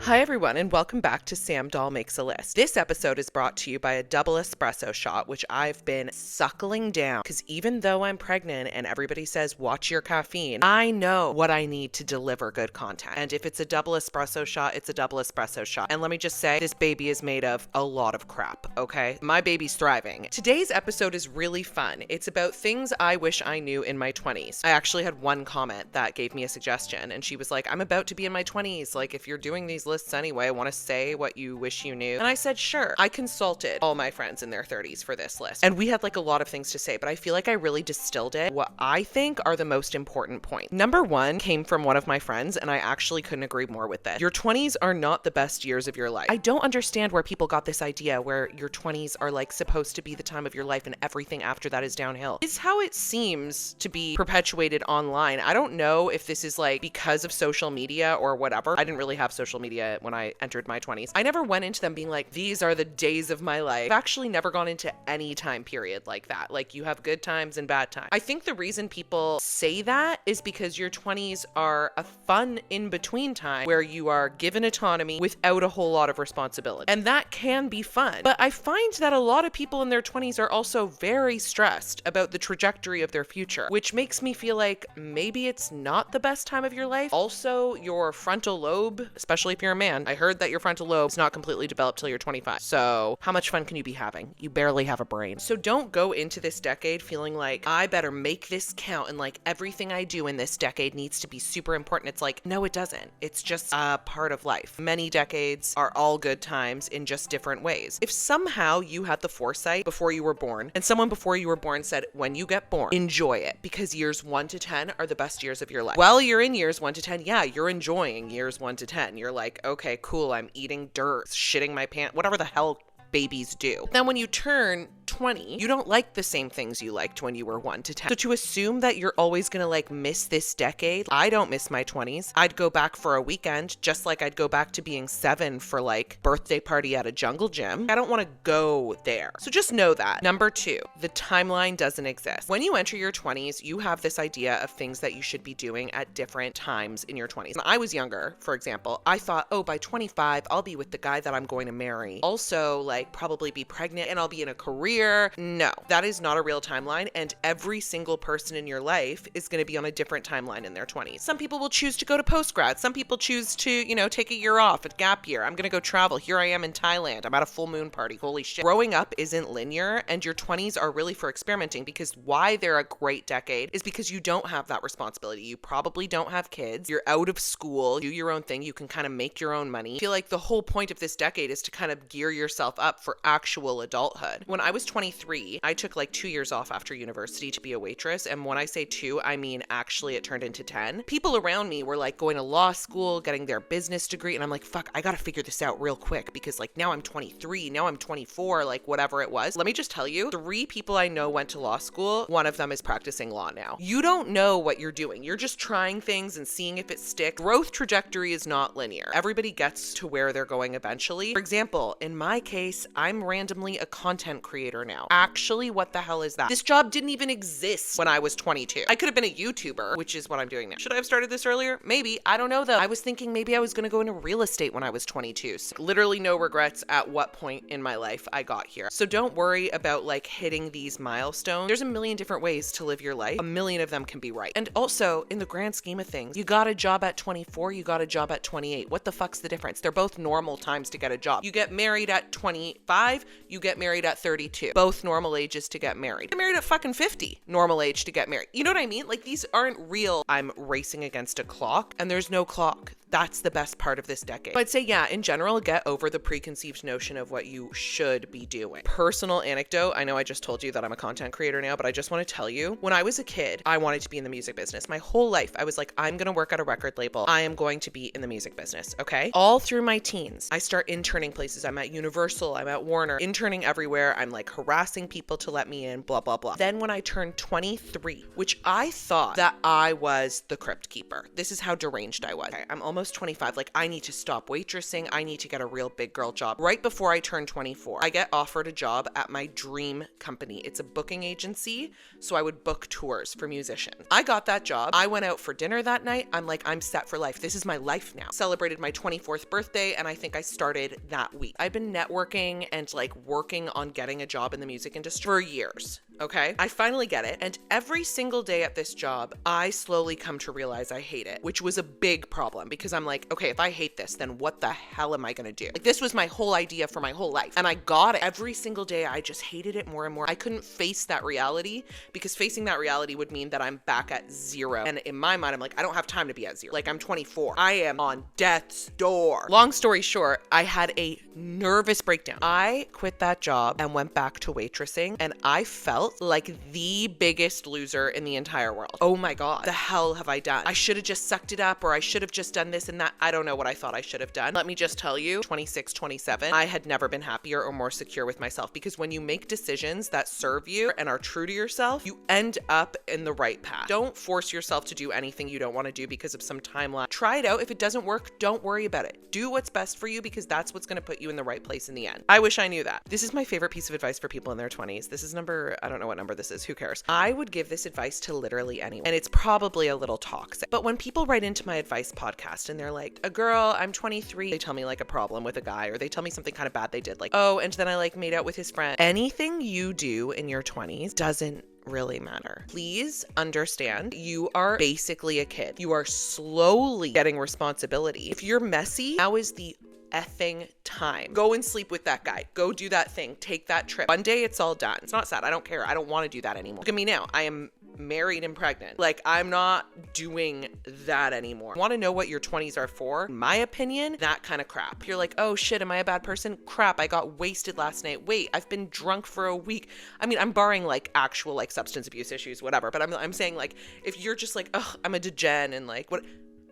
Hi everyone, and welcome back to Sam Doll Makes a List. This episode is brought to you by a double espresso shot, which I've been suckling down because even though I'm pregnant and everybody says watch your caffeine, I know what I need to deliver good content. And if it's a double espresso shot, it's a double espresso shot. And let me just say, this baby is made of a lot of crap, okay? My baby's thriving. Today's episode is really fun. It's about things I wish I knew in my 20s. I actually had one comment that gave me a suggestion, and she was like, I'm about to be in my 20s. Like, if you're doing these lists anyway, I want to say what you wish you knew. And I said, sure. I consulted all my friends in their 30s for this list. And we had like a lot of things to say, but I feel like I really distilled it. What I think are the most important points. Number one came from one of my friends, and I actually couldn't agree more with this. Your 20s are not the best years of your life. I don't understand where people got this idea where your 20s are like supposed to be the time of your life and everything after that is downhill. It's how it seems to be perpetuated online. I don't know if this is like because of social media or whatever. I didn't really have social media when I entered my 20s. I never went into them being like, these are the days of my life. I've actually never gone into any time period like that. Like, you have good times and bad times. I think the reason people say that is because your 20s are a fun in-between time where you are given autonomy without a whole lot of responsibility. And that can be fun. But I find that a lot of people in their 20s are also very stressed about the trajectory of their future, which makes me feel like maybe it's not the best time of your life. Also, your frontal lobe, especially if you're a man, I heard that your frontal lobe is not completely developed till you're 25. So how much fun can you be having? You barely have a brain. So don't go into this decade feeling like I better make this count and like everything I do in this decade needs to be super important. It's like, no, it doesn't. It's just a part of life. Many decades are all good times in just different ways. If somehow you had the foresight before you were born and someone before you were born said, when you get born, enjoy it because years 1 to 10 are the best years of your life. Well, you're in years 1 to 10. Yeah, you're enjoying years 1 to 10. You're like, okay, cool. I'm eating dirt, shitting my pants, whatever the hell babies do. Then when you turn 20, you don't like the same things you liked when you were 1 to 10. So to assume that you're always gonna like miss this decade, I don't miss my 20s. I'd go back for a weekend, just like I'd go back to being 7 for like birthday party at a jungle gym. I don't want to go there. So just know that. Number 2, the timeline doesn't exist. When you enter your 20s, you have this idea of things that you should be doing at different times in your 20s. When I was younger, for example, I thought, oh, by 25, I'll be with the guy that I'm going to marry. Also, like, probably be pregnant and I'll be in a career. No, that is not a real timeline, and every single person in your life is going to be on a different timeline in their 20s. Some people will choose to go to postgrad. Some people choose to, take a year off, a gap year. I'm going to go travel. Here I am in Thailand. I'm at a full moon party. Holy shit. Growing up isn't linear, and your 20s are really for experimenting, because why they're a great decade is because you don't have that responsibility. You probably don't have kids. You're out of school. Do your own thing. You can kind of make your own money. I feel like the whole point of this decade is to kind of gear yourself up for actual adulthood. When I was 23, I took like 2 years off after university to be a waitress. And when I say 2, I mean actually it turned into 10. People around me were like going to law school, getting their business degree. And I'm like, fuck, I gotta figure this out real quick because like now I'm 23, now I'm 24, like whatever it was. Let me just tell you, 3 people I know went to law school. One of them is practicing law now. You don't know what you're doing. You're just trying things and seeing if it sticks. Growth trajectory is not linear. Everybody gets to where they're going eventually. For example, in my case, I'm randomly a content creator now. Actually, what the hell is that? This job didn't even exist when I was 22. I could have been a YouTuber, which is what I'm doing now. Should I have started this earlier? Maybe. I don't know though. I was thinking maybe I was going to go into real estate when I was 22. So literally no regrets at what point in my life I got here. So don't worry about like hitting these milestones. There's a million different ways to live your life. A million of them can be right. And also, in the grand scheme of things, you got a job at 24, you got a job at 28. What the fuck's the difference? They're both normal times to get a job. You get married at 25, you get married at 32. Both normal ages to get married. Get married at fucking 50. Normal age to get married. You know what I mean? Like, these aren't real. I'm racing against a clock, and there's no clock. That's the best part of this decade. But I'd say, yeah, in general, get over the preconceived notion of what you should be doing. Personal anecdote, I know I just told you that I'm a content creator now, but I just want to tell you, when I was a kid, I wanted to be in the music business. My whole life, I was like, I'm going to work at a record label. I am going to be in the music business, okay? All through my teens, I start interning places. I'm at Universal, I'm at Warner, interning everywhere. I'm like harassing people to let me in, blah, blah, blah. Then when I turned 23, which I thought that I was the crypt keeper. This is how deranged I was. Okay, I'm almost almost 25. Like, I need to stop waitressing. I need to get a real big girl job. Right before I turned 24, I get offered a job at my dream company. It's a booking agency, so I would book tours for musicians. I got that job. I went out for dinner that night. I'm like, I'm set for life. This is my life now. Celebrated my 24th birthday, and I think I started that week. I've been networking and like working on getting a job in the music industry for years. Okay, I finally get it. And every single day at this job, I slowly come to realize I hate it, which was a big problem because I'm like, okay, if I hate this, then what the hell am I going to do? Like, this was my whole idea for my whole life. And I got it. Every single day, I just hated it more and more. I couldn't face that reality because facing that reality would mean that I'm back at zero. And in my mind, I'm like, I don't have time to be at zero. Like, I'm 24. I am on death's door. Long story short, I had a nervous breakdown. I quit that job and went back to waitressing, and I felt like the biggest loser in the entire world. Oh my God, the hell have I done? I should have just sucked it up, or I should have just done this and that. I don't know what I thought I should have done. Let me just tell you, 26, 27, I had never been happier or more secure with myself, because when you make decisions that serve you and are true to yourself, you end up in the right path. Don't force yourself to do anything you don't want to do because of some timeline. Try it out. If it doesn't work, don't worry about it. Do what's best for you, because that's what's going to put you in the right place in the end. I wish I knew that. This is my favorite piece of advice for people in their 20s. This is number, I don't know what number this is. Who cares? I would give this advice to literally anyone, and it's probably a little toxic. But when people write into my advice podcast and they're like, a girl, I'm 23, they tell me like a problem with a guy, or they tell me something kind of bad they did, like, oh, and then I like made out with his friend. Anything you do in your 20s doesn't really matter. Please understand, you are basically a kid. You are slowly getting responsibility. If you're messy, now is the effing time. Go and sleep with that guy. Go do that thing. Take that trip. One day it's all done. It's not sad. I don't care. I don't want to do that anymore. Look at me now. I am married and pregnant. Like, I'm not doing that anymore. Want to know what your 20s are for? In my opinion, that kind of crap. You're like, oh shit, am I a bad person? Crap, I got wasted last night. Wait, I've been drunk for a week. I mean, I'm barring like actual like substance abuse issues, whatever. But I'm saying, like, if you're just like, ugh, I'm a degen and like what.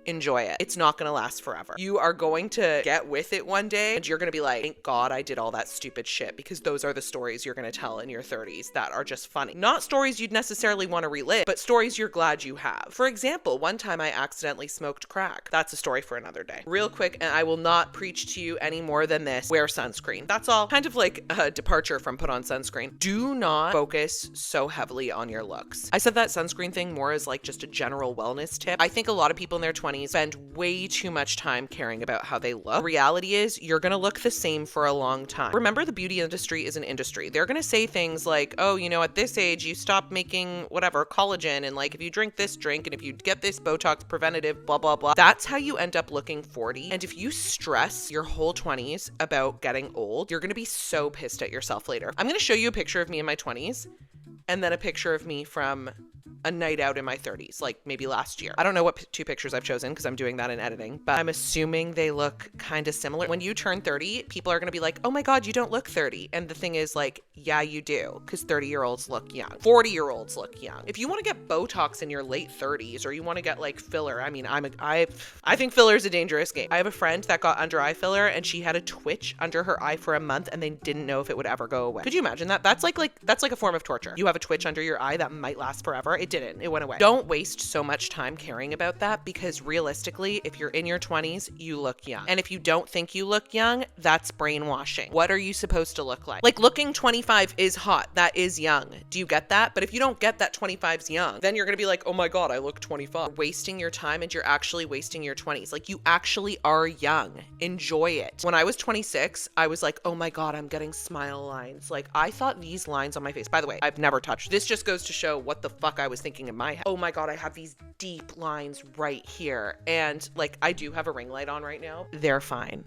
Enjoy it. It's not going to last forever. You are going to get with it one day, and you're going to be like, thank God I did all that stupid shit, because those are the stories you're going to tell in your 30s that are just funny. Not stories you'd necessarily want to relive, but stories you're glad you have. For example, one time I accidentally smoked crack. That's a story for another day. Real quick, and I will not preach to you any more than this, wear sunscreen. That's all. Kind of like a departure from put on sunscreen. Do not focus so heavily on your looks. I said that sunscreen thing more as like just a general wellness tip. I think a lot of people in their 20s spend way too much time caring about how they look. The reality is, you're going to look the same for a long time. Remember, the beauty industry is an industry. They're going to say things like, oh, you know, at this age, you stop making whatever, collagen, and like if you drink this drink, and if you get this Botox preventative, blah, blah, blah. That's how you end up looking 40. And if you stress your whole 20s about getting old, you're going to be so pissed at yourself later. I'm going to show you a picture of me in my 20s, and then a picture of me from a night out in my 30s, like maybe last year. I don't know what two pictures I've chosen because I'm doing that in editing, but I'm assuming they look kind of similar. When you turn 30, people are going to be like, oh my God, you don't look 30. And the thing is, like, yeah, you do, because 30-year-olds look young. 40-year-olds look young. If you want to get Botox in your late 30s, or you want to get like filler, I mean, I think filler is a dangerous game. I have a friend that got under eye filler, and she had a twitch under her eye for a month, and they didn't know if it would ever go away. Could you imagine that? That's like a form of torture. You have a twitch under your eye that might last forever. It didn't. It went away. Don't waste so much time caring about that, because realistically, if you're in your 20s, you look young. And if you don't think you look young, that's brainwashing. What are you supposed to look like? Like, looking 25 is hot. That is young. Do you get that? But if you don't get that 25's young, then you're going to be like, oh my God, I look 25. You're wasting your time, and you're actually wasting your 20s. Like, you actually are young. Enjoy it. When I was 26, I was like, oh my God, I'm getting smile lines. Like, I thought these lines on my face, by the way, I've never touched. This just goes to show what the fuck I was thinking in my head. Oh my God, I have these deep lines right here. And like, I do have a ring light on right now. They're fine.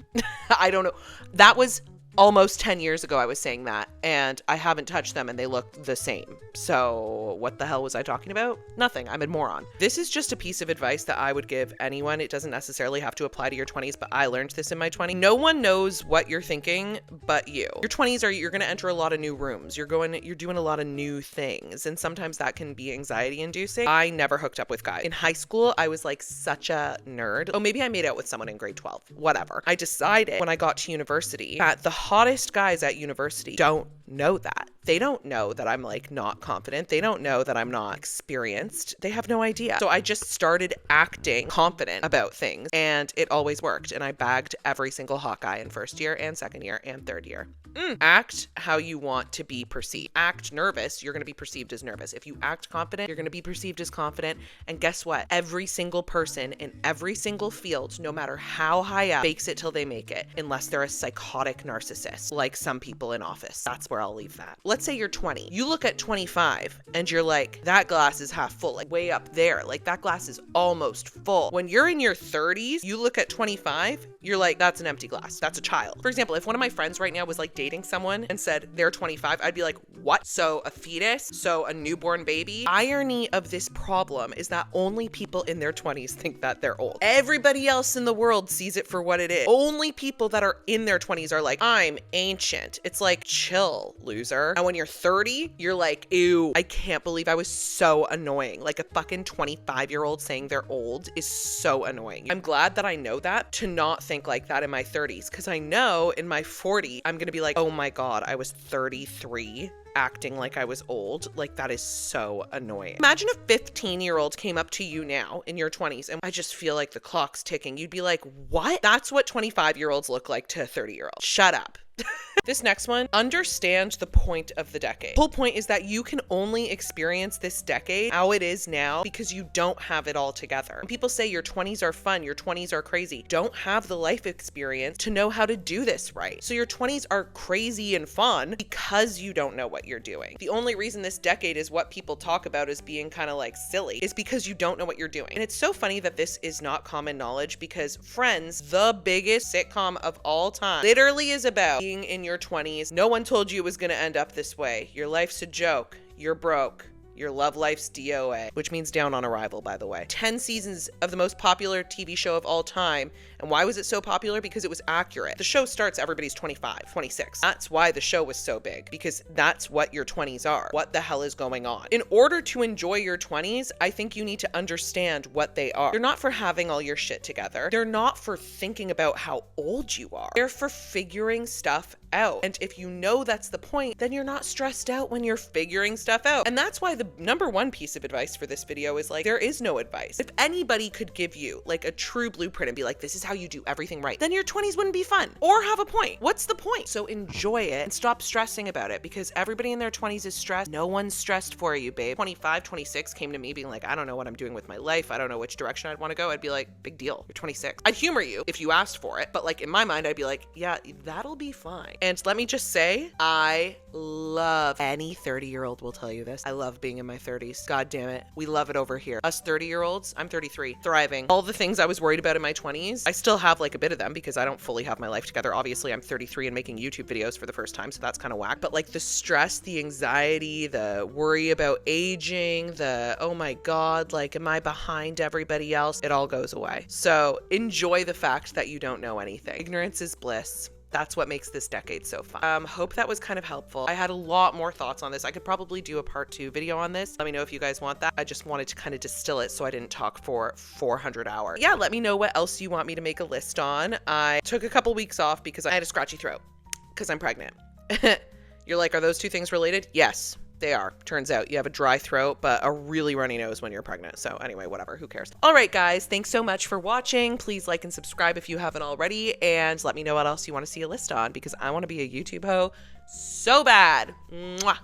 I don't know. That was almost 10 years ago I was saying that, and I haven't touched them, and they look the same. So what the hell was I talking about? Nothing. I'm a moron. This is just a piece of advice that I would give anyone. It doesn't necessarily have to apply to your 20s, but I learned this in my 20s. No one knows what you're thinking but you. Your 20s you're going to enter a lot of new rooms. You're doing a lot of new things, and sometimes that can be anxiety inducing. I never hooked up with guys. In high school, I was like such a nerd. Oh, maybe I made out with someone in grade 12. Whatever. I decided when I got to university that the hottest guys at university don't know that. They don't know that I'm like not confident. They don't know that I'm not experienced. They have no idea. So I just started acting confident about things, and it always worked. And I bagged every single Hawkeye in first year and second year and third year. Act how you want to be perceived. Act nervous, you're going to be perceived as nervous. If you act confident, you're going to be perceived as confident. And guess what? Every single person in every single field, no matter how high up, fakes it till they make it, unless they're a psychotic narcissist, like some people in office. That's where I'll leave that. Let's say you're 20. You look at 25 and you're like, that glass is half full, like way up there. Like that glass is almost full. When you're in your 30s, you look at 25, you're like, that's an empty glass. That's a child. For example, if one of my friends right now was like dating someone and said they're 25, I'd be like, what? So a fetus? So a newborn baby? Irony of this problem is that only people in their 20s think that they're old. Everybody else in the world sees it for what it is. Only people that are in their 20s are like, I'm ancient. It's like, chill, loser. And when you're 30, you're like, ew, I can't believe I was so annoying. Like a fucking 25-year-old saying they're old is so annoying. I'm glad that I know that to not think like that in my 30s, because I know in my 40s, I'm going to be like, oh my God, I was 33. Acting like I was old. Like that is so annoying. Imagine a 15-year-old came up to you now in your 20s and I just feel like the clock's ticking. You'd be like, what? That's what 25-year-olds look like to a 30-year-old. Shut up. This next one, understand the point of the decade. The whole point is that you can only experience this decade how it is now because you don't have it all together. When people say your 20s are fun, your 20s are crazy, don't have the life experience to know how to do this right. So your 20s are crazy and fun because you don't know what you're doing. The only reason this decade is what people talk about as being kind of like silly is because you don't know what you're doing. And it's so funny that this is not common knowledge because Friends, the biggest sitcom of all time, literally is about being in your 20s. No one told you it was going to end up this way. Your life's a joke. You're broke. Your love life's DOA, which means down on arrival, by the way. 10 seasons of the most popular TV show of all time. And why was it so popular? Because it was accurate. The show starts, everybody's 25, 26. That's why the show was so big, because that's what your 20s are. What the hell is going on? In order to enjoy your 20s, I think you need to understand what they are. They're not for having all your shit together. They're not for thinking about how old you are. They're for figuring stuff out. And if you know that's the point, then you're not stressed out when you're figuring stuff out. And that's why the number one piece of advice for this video is like, there is no advice. If anybody could give you like a true blueprint and be like, this is how you do everything right, then your 20s wouldn't be fun or have a point. What's the point? So enjoy it and stop stressing about it, because everybody in their 20s is stressed. No one's stressed for you, babe. 25, 26 came to me being like, I don't know what I'm doing with my life. I don't know which direction I'd want to go. I'd be like, big deal. You're 26. I'd humor you if you asked for it. But like in my mind, I'd be like, yeah, that'll be fine. And let me just say, I love, any 30-year-old will tell you this, I love being in my 30s. God damn it. We love it over here. Us 30-year-olds, I'm 33, thriving. All the things I was worried about in my 20s, I still have like a bit of them because I don't fully have my life together. Obviously, I'm 33 and making YouTube videos for the first time, so that's kind of whack. But like the stress, the anxiety, the worry about aging, the, oh my God, like, am I behind everybody else? It all goes away. So enjoy the fact that you don't know anything. Ignorance is bliss. That's what makes this decade so fun. Hope that was kind of helpful. I had a lot more thoughts on this. I could probably do a part 2 video on this. Let me know if you guys want that. I just wanted to kind of distill it so I didn't talk for 400 hours. Yeah, let me know what else you want me to make a list on. I took a couple weeks off because I had a scratchy throat because I'm pregnant. You're like, are those two things related? Yes. They are. Turns out you have a dry throat, but a really runny nose when you're pregnant. So anyway, whatever, who cares? All right, guys, thanks so much for watching. Please like and subscribe if you haven't already. And let me know what else you want to see a list on, because I want to be a YouTube hoe so bad. Mwah.